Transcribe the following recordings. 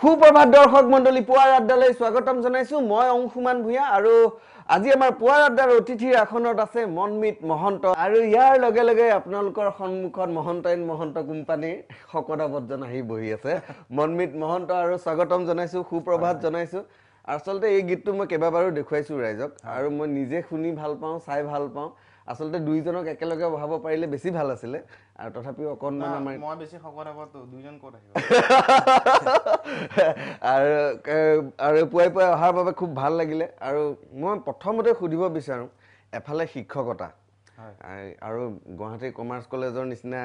সুপ্ৰভাত দৰ্শক মণ্ডলী পুৱাৰ আড্ডালৈ স্বাগতম জনাইছো মই অংশুমান ভূঞা আৰু আজি আমাৰ পুৱাৰ আড্ডাৰ অতিথিৰ আসনত আছে মনমিত মহন্ত আৰু ইয়াৰ লগে লগে আপোনালোকৰ সন্মুখত মহন্ত কোম্পানীৰ শকতাবতজন আহি বহি আছে মনমিত মহন্ত আৰু স্বাগতম জনাইছো সুপ্ৰভাত জনাইছো আচলতে এই গীতটো মই কেইবাবাৰো দেখুৱাইছো ৰাইজক আৰু মই নিজে শুনি ভাল পাওঁ চাই ভাল পাওঁ আসলতে দুইজনক একেলগে বহাব পাৰিলে বেছি ভাল আছিল আৰু তথাপিও অকনমান আমাৰ মই বেছি শকতাবত দুইজন ক'ত আহিব আৰু পুৱাই পুৱাই অহাৰ বাবে খুব ভাল লাগিলে আৰু মই প্ৰথমতে সুধিব বিচাৰোঁ এফালে শিক্ষকতা আৰু গুৱাহাটী কমাৰ্চ কলেজৰ নিচিনা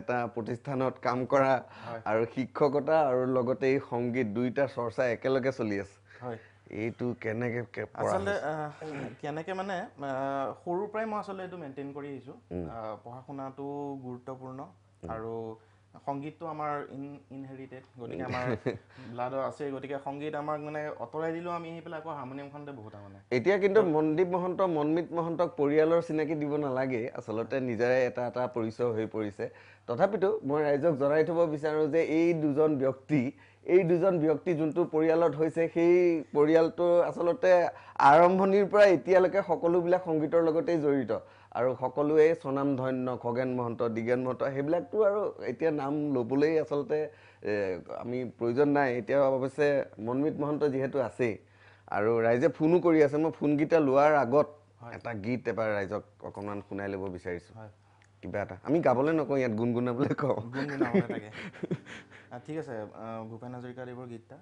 এটা প্ৰতিষ্ঠানত কাম কৰা আৰু শিক্ষকতা আৰু লগতে এই সংগীত দুইটা চৰ্চা একেলগে চলি আছে এইটো কেনেকে আচলতে কেনেকে মানে সৰুৰ পৰাই মই আচলতে এইটো মেইনটেইন কৰি আহিছোঁ পঢ়া শুনাটো গুৰুত্বপূৰ্ণ আৰু সংগীতটো আমাৰ ইনহেৰিটেড গতিকে আমাৰ ব্লাডত আছে গতিকে সংগীত আমাক মানে অতৰাই দিলেও আমি আহি পেলাই আকৌ হাৰমনিয়ামখনতে বহুত মানে এতিয়া কিন্তু মনমিত মহন্তক পৰিয়ালৰ চিনাকি দিব নালাগে আচলতে নিজৰে এটা এটা পৰিচয় হৈ পৰিছে তথাপিতো মই ৰাইজক জনাই থব বিচাৰোঁ যে এই দুজন ব্যক্তি যোনটো পৰিয়ালত হৈছে সেই পৰিয়ালটো আচলতে আৰম্ভণিৰ পৰা এতিয়ালৈকে সকলোবিলাক সংগীতৰ লগতেই জড়িত আৰু সকলোৱে সনাম ধন্য খগেন মহন্ত দিগেন মহন্ত সেইবিলাকতো আৰু এতিয়া নাম ল'বলৈ আচলতে আমি প্ৰয়োজন নাই এতিয়া অৱশ্যে মনমিত মহন্ত যিহেতু আছেই আৰু ৰাইজে ফোনো কৰি আছে মই ফোনকেইটা লোৱাৰ আগত এটা গীত এবাৰ ৰাইজক অকণমান শুনাই ল'ব বিচাৰিছোঁ কিবা এটা আমি গাবলৈ নকওঁ ইয়াত গুণগুণাবলৈ কওঁ গুণগুণাবলৈ থাকে ঠিক আছে ভূপেন হাজৰিকাদেৱৰ গীতটা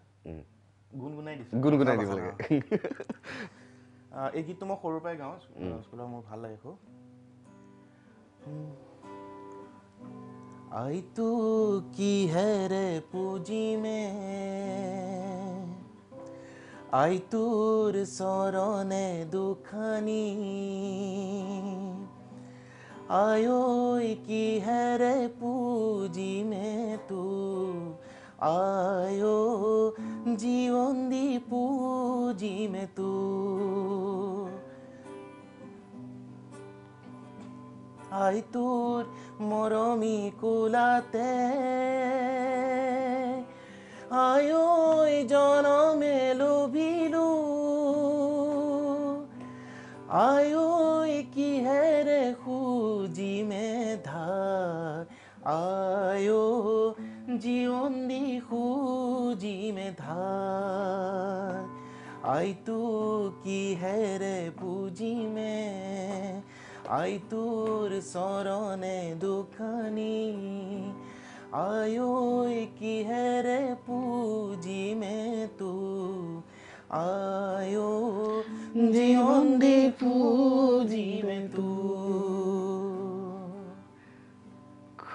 গুণগুণাই দিব লাগে এই গীতটো মই সৰুৰ পৰাই গাওঁ স্কুলত মোৰ ভাল লাগে খুব आई तू की है रे पूजी में आई तूर सरने दुखानी आयो की है रे पूजी में तू आयो जीवन दी पूजी में तू आई तूर মৰমী কোলাতে আয়ো জনমে লোভিলো আয়ো কিহেৰে খুজি মেধাৰ আয়ো জীৱন দি খুজি মেধাৰ আইতো কিহেৰে পুজিমে आई तूर सरने दुखानी आयो की है रे पूजी में तू आयो जीवन दी पूजी में तू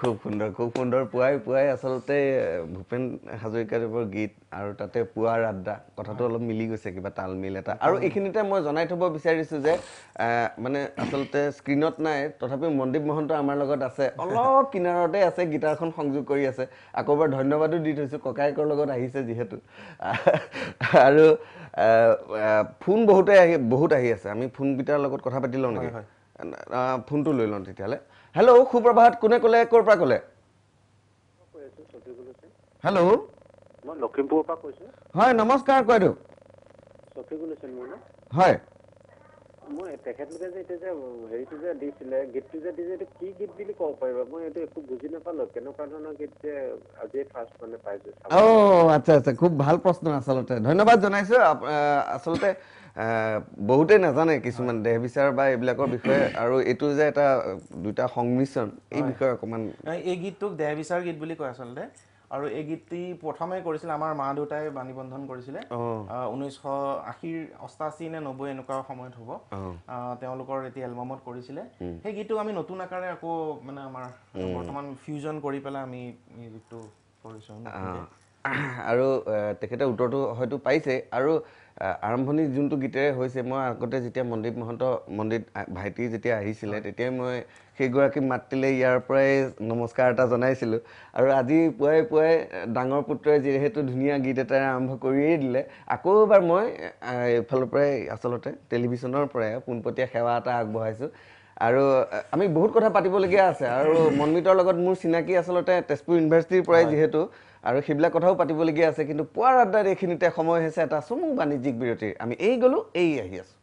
খুব সুন্দৰ পুৱাই আচলতে ভূপেন হাজৰিকাদেৱৰ গীত আৰু তাতে পুৱাৰ আড্ডা কথাটো অলপ মিলি গৈছে কিবা তালমিল এটা আৰু এইখিনিতে মই জনাই থব বিচাৰিছোঁ যে মানে আচলতে স্ক্ৰীনত নাই তথাপিও মনদীপ মহন্ত আমাৰ লগত আছে অলপ কিনাৰতে আছে গীটাৰখন সংযোগ কৰি আছে আকৌ এবাৰ ধন্যবাদো দি থৈছোঁ ককায়েকৰ লগত আহিছে যিহেতু আৰু ফোন বহুত আহি আছে আমি ফোনকেইটাৰ লগত কথা পাতি লওঁ নেকি ফোনটো লৈ লওঁ তেতিয়াহ'লে হেল্ল' সুপ্ৰভাত কোনে ক'লে ক'ৰ পৰা ক'লে হেল্ল' মই লখিমপুৰৰ পৰা কৈছোঁ হয় নমস্কাৰ বাইদেউ চফিকুল হুছেইন মোৰ নাম হয় মই তেখেতলোকে যে এতিয়া যে হেৰিটো যে দিছিলে গীতটো যে দিছে এইটো কি গীত বুলি ক'ব পাৰিবা মই এইটো একো বুজি নাপালোঁ কেনেকুৱা ধৰণৰ গীত যে আজিয়ে ফাৰ্ষ্ট মানে পাইছোঁ আচ্ছা খুব ভাল প্ৰশ্ন আচলতে ধন্যবাদ জনাইছোঁ আচলতে বহুতেই নাজানে কিছুমান দেহ বিচাৰ বা এইবিলাকৰ বিষয়ে আৰু এইটো যে এটা দুটা সংমিশ্ৰণ এই বিষয়ে অকণমান এই গীতটোক দেহ বিচাৰ গীত বুলি কয় আচলতে আৰু এই গীতটি প্ৰথমে কৰিছিল আমাৰ মা দেউতাই বাণী বন্ধন কৰিছিলে 1988 নে 90 এনেকুৱা সময়ত হ'ব তেওঁলোকৰ এতিয়া এলবামত কৰিছিলে সেই গীতটো আমি নতুন আকাৰে আকৌ মানে আমাৰ বৰ্তমান ফিউজন কৰি পেলাই আমি মিউজিকটো কৰিছোঁ আৰু তেখেতে উত্তৰটো হয়তো পাইছে আৰু আৰম্ভণি যোনটো গীতেৰে হৈছে মই আগতে যেতিয়া মনদীপ ভাইটি যেতিয়া আহিছিলে তেতিয়াই মই সেইগৰাকী মাতিলে ইয়াৰ পৰাই নমস্কাৰ এটা জনাইছিলোঁ আৰু আজি পুৱাই ডাঙৰ পুত্ৰই যিহেতু ধুনীয়া গীত এটাৰে আৰম্ভ কৰিয়েই দিলে আকৌ এবাৰ মই এইফালৰ পৰাই আচলতে টেলিভিশ্যনৰ পৰাই পোনপটীয়া সেৱা এটা আগবঢ়াইছোঁ আৰু আমি বহুত কথা পাতিবলগীয়া আছে আৰু মনমিতৰ লগত মোৰ চিনাকি আচলতে তেজপুৰ ইউনিভাৰ্চিটিৰ পৰাই যিহেতু আৰু সেইবিলাক কথাও পাতিবলগীয়া আছে কিন্তু পুৱাৰ আড্ডাত এইখিনিতে সময় হৈছে এটা চমু বাণিজ্যিক বিৰতিৰ আমি এই গ'লো এই আহি আছোঁ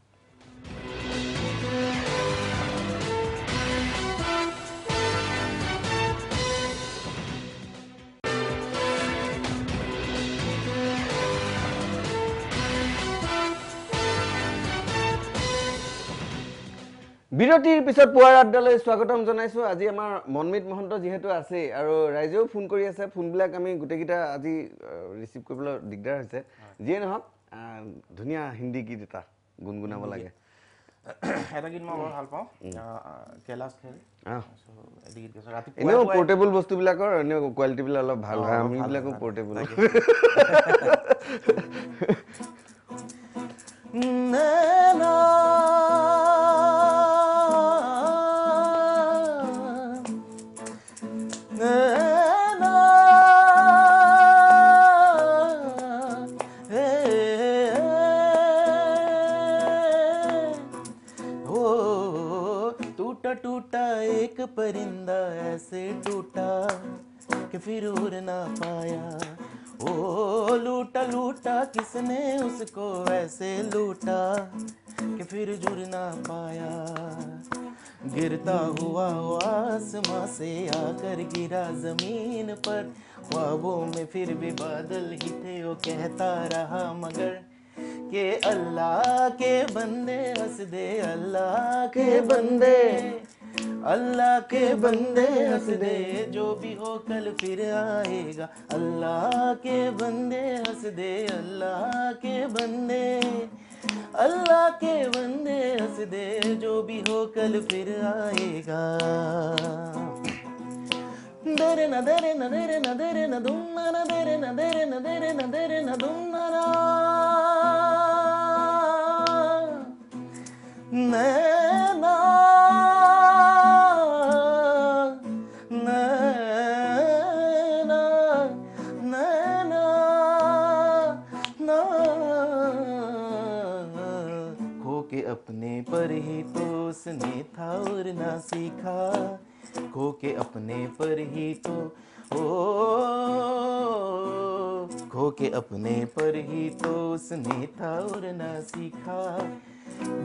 বিৰতিৰ পিছত পুৱাৰ আড্ডালৈ স্বাগতম জনাইছোঁ আজি আমাৰ মনমিত মহন্ত যিহেতু আছে আৰু ৰাইজেও ফোন কৰি আছে ফোনবিলাক আমি গোটেইকেইটা আজি ৰিচিভ কৰিবলৈ দিগদাৰ হৈছে যিয়ে নহওক ধুনীয়া হিন্দী গীত এটা গুণগুণাব লাগে এটা গীত মই বৰ ভাল পাওঁ কেলাছ খেল এনেও পৰ্টেবল বস্তুবিলাকৰ এনেও কোৱালিটিবিলাক অলপ ভাল হয় আমিবিলাকো পৰ্টেবল टूटा एक परिंदा ऐसे टूटा कि फिर उड़ ना पाया ओ लूटा लूटा किसने उसको ऐसे लूटा कि फिर जुड़ ना पाया गिरता हुआ आसमां से आकर गिरा जमीन पर ख्वाबों में फिर भी बादल ही थे वो कहता रहा मगर के अल्लाह के बंदे हंस दे अल्लाह के बंदे अल्लाह के बंदे हंस दे जो भी हो कल फिर आएगा अल्लाह के बंदे हंस दे अल्लाह के बंदे अल्लाह के बंदे हंस दे जो भी हो कल फिर आएगा दरे न दरे न दरे न दरे न दुम न दरे न दरे न दरे न दरे न दुम ना नैना नैना नैना ना खो के अपने पर ही तो उसने था और ना सीखा खो के अपने पर ही तो खो के अपने पर ही तो उसने था और ना सीखा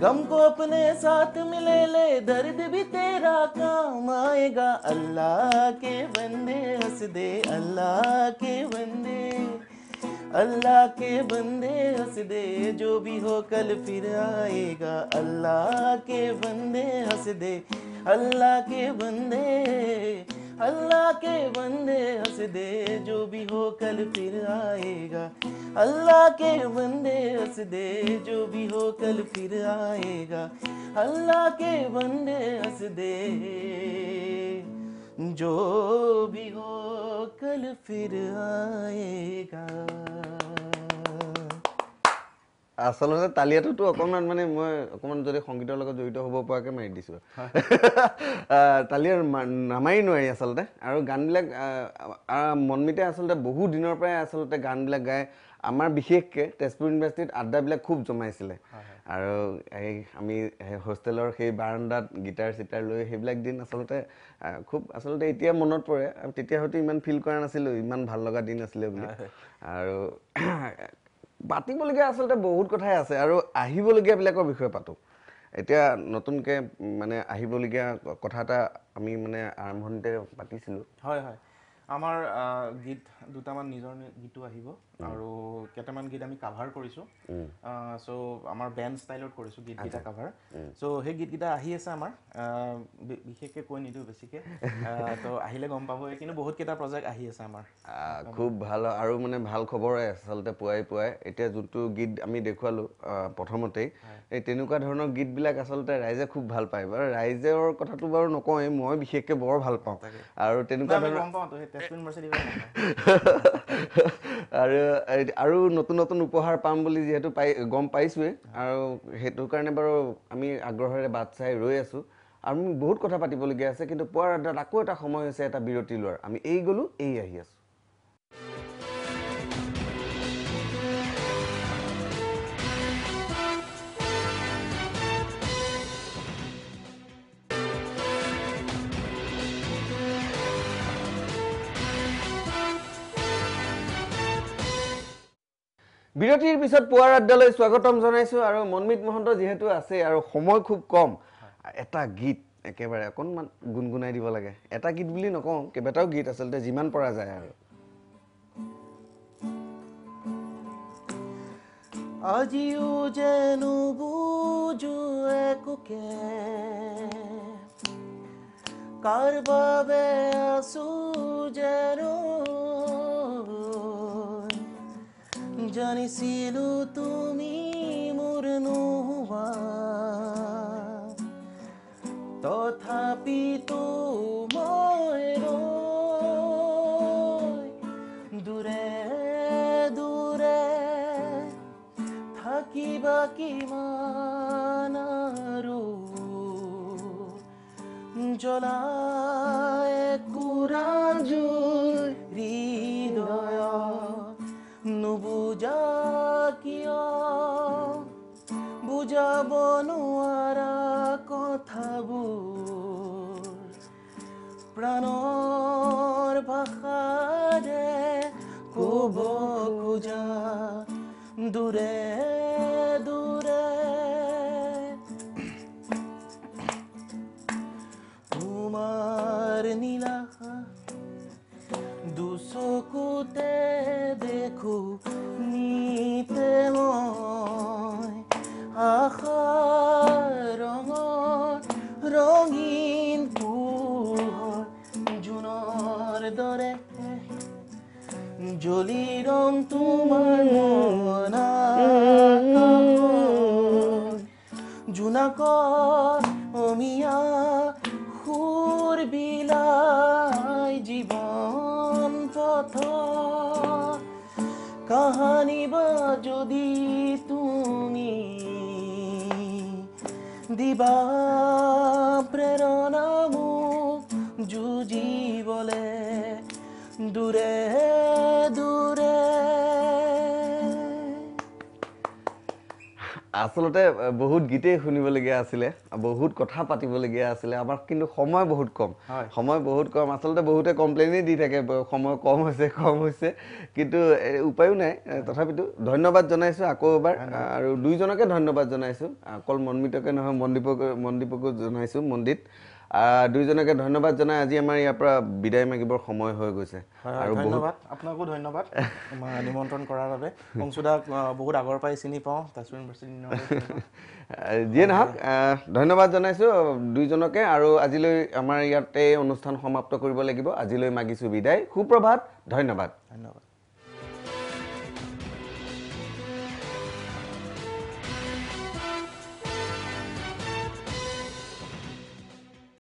गम को अपने साथ मिले ले दर्द भी तेरा काम आएगा अल्लाह के बंदे हंस दे अल्लाह के बंदे अल्लाह के बंदे हंस दे जो भी हो कल फिर आएगा अल्लाह के बंदे हंस दे अल्लाह के बंदे अल्लाह के बंदे हंस दे जो भी हो कल फिर आएगा अल्लाह के बंदे हंस दे जो भी हो कल फिर आएगा अल्लाह के बंदे हंस दे जो भी हो कल फिर आएगा আচলতে তালিয়াটোতো অকণমান মানে মই অকণমান যদি সংগীতৰ লগত জড়িত হ'ব পৰাকৈ মাৰি দিছোঁ তালিয়াৰ নামাৰি নোৱাৰি আচলতে আৰু গানবিলাক মনমিতে আচলতে বহু দিনৰ পৰাই আচলতে গানবিলাক গায় আমাৰ বিশেষকৈ তেজপুৰ ইউনিভাৰ্চিটিত আড্ডাবিলাক খুব জমাইছিলে আৰু এই আমি হোষ্টেলৰ সেই বাৰাণ্ডাত গিটাৰ চিটাৰ লৈ সেইবিলাক দিন আচলতে খুব আচলতে এতিয়া মনত পৰে আৰু তেতিয়া হয়তো ইমান ফিল কৰা নাছিলোঁ ইমান ভাল লগা দিন আছিলে বুলি আৰু পাতিবলগীয়া আচলতে বহুত কথাই আছে আৰু আহিবলগীয়াবিলাকৰ বিষয়ে পাতোঁ এতিয়া নতুনকৈ মানে আহিবলগীয়া কথা এটা আমি মানে আৰম্ভণিতে পাতিছিলোঁ হয় হয় আমাৰ গীত দুটামান নিজৰ গীতো আহিব আৰু কেইটামান গীত আমি কাভাৰ কৰিছোঁ চ' আমাৰ বেণ্ড ষ্টাইলত কৰিছোঁ গীতকেইটা কাভাৰ চ' সেই গীতকেইটা আহি আছে আমাৰ বিশেষকৈ কৈ নিদিওঁ বেছিকৈ তো আহিলে গম পাব কিন্তু বহুতকেইটা প্ৰজেক্ট আহি আছে আমাৰ খুব ভাল আৰু মানে ভাল খবৰে আচলতে পুৱাই এতিয়া যোনটো গীত আমি দেখুৱালোঁ প্ৰথমতেই এই তেনেকুৱা ধৰণৰ গীতবিলাক আচলতে ৰাইজে খুব ভাল পায় বাৰু ৰাইজৰ কথাটো বাৰু নকওঁৱেই মই বিশেষকৈ বৰ ভাল পাওঁ আৰু তেনেকুৱা আৰু নতুন নতুন উপহাৰ পাম বুলি যিহেতু গম পাইছোঁৱেই আৰু সেইটো কাৰণে বাৰু আমি আগ্ৰহেৰে বাট চাই ৰৈ আছোঁ আৰু আমি বহুত কথা পাতিবলগীয়া আছে কিন্তু পুৱাৰ আড্ডাত আকৌ এটা সময় হৈছে এটা বিৰতি লোৱাৰ আমি এই গ'লোঁ এই আহি আছোঁ বিৰতিৰ পিছত পুৱাৰ আড্ডালৈ স্বাগতম জনাইছোঁ আৰু মনমিত মহন্ত যিহেতু আছে আৰু সময় খুব কম এটা গীত একেবাৰে অকণমান গুণগুণাই দিব লাগে এটা গীত বুলি নকওঁ কেইবাটাও গীত আচলতে যিমান পৰা যায় আৰু আজিও যেনো বুজো একোকে কাৰ বাবে আছো যেনো জানিছিলো তুমি মোৰ নোহোৱা তথাপিতো মই দূৰে দূৰে থাকিবা কিমান আৰু জ্বলাই কুৰা জুই হৃদয় নুবুজা কিয় বুজাব নোৱাৰা কথাবোৰ প্ৰাণৰ ভাষাৰে ক'ব খোজা দূৰে দূৰে তোমাৰ নীলাশা দুচকুতে দেখো নিতে মই আশাৰ ৰঙৰ ৰঙীন পোহৰ জোনৰ দৰে জ্বলি ৰং তোমাৰ মন জোনাকৰ অমিয়া সুৰ বিলাই জীৱন পথ কাহানী বা যদি তুমি দিবা প্ৰেৰণা মোক যুঁজিবলে দূৰে দূৰে আচলতে বহুত গীতেই শুনিবলগীয়া আছিলে বহুত কথা পাতিবলগীয়া আছিলে আমাৰ কিন্তু সময় বহুত কম সময় বহুত কম আচলতে বহুতে কমপ্লেইনেই দি থাকে সময় কম হৈছে কিন্তু উপায়ো নাই তথাপিতো ধন্যবাদ জনাইছোঁ আকৌ এবাৰ আৰু দুইজনকে ধন্যবাদ জনাইছোঁ অকল মনমিতকে নহয় মনদীপকো জনাইছোঁ মন্দিত দুইজনকে ধন্যবাদ জনাই আজি আমাৰ ইয়াৰ পৰা বিদায় মাগিবৰ সময় হৈ গৈছে আৰু ধন্যবাদ আপোনাকো ধন্যবাদ নিমন্ত্ৰণ কৰাৰ বাবে অংশুদাক বহুত আগৰ পৰাই চিনি পাওঁ তেজপুৰ ইউনিভাৰ্চিটি যিয়ে নহওক ধন্যবাদ জনাইছোঁ দুইজনকে আৰু আজিলৈ আমাৰ ইয়াতে অনুষ্ঠান সমাপ্ত কৰিব লাগিব আজিলৈ মাগিছোঁ বিদায় সুপ্ৰভাত ধন্যবাদ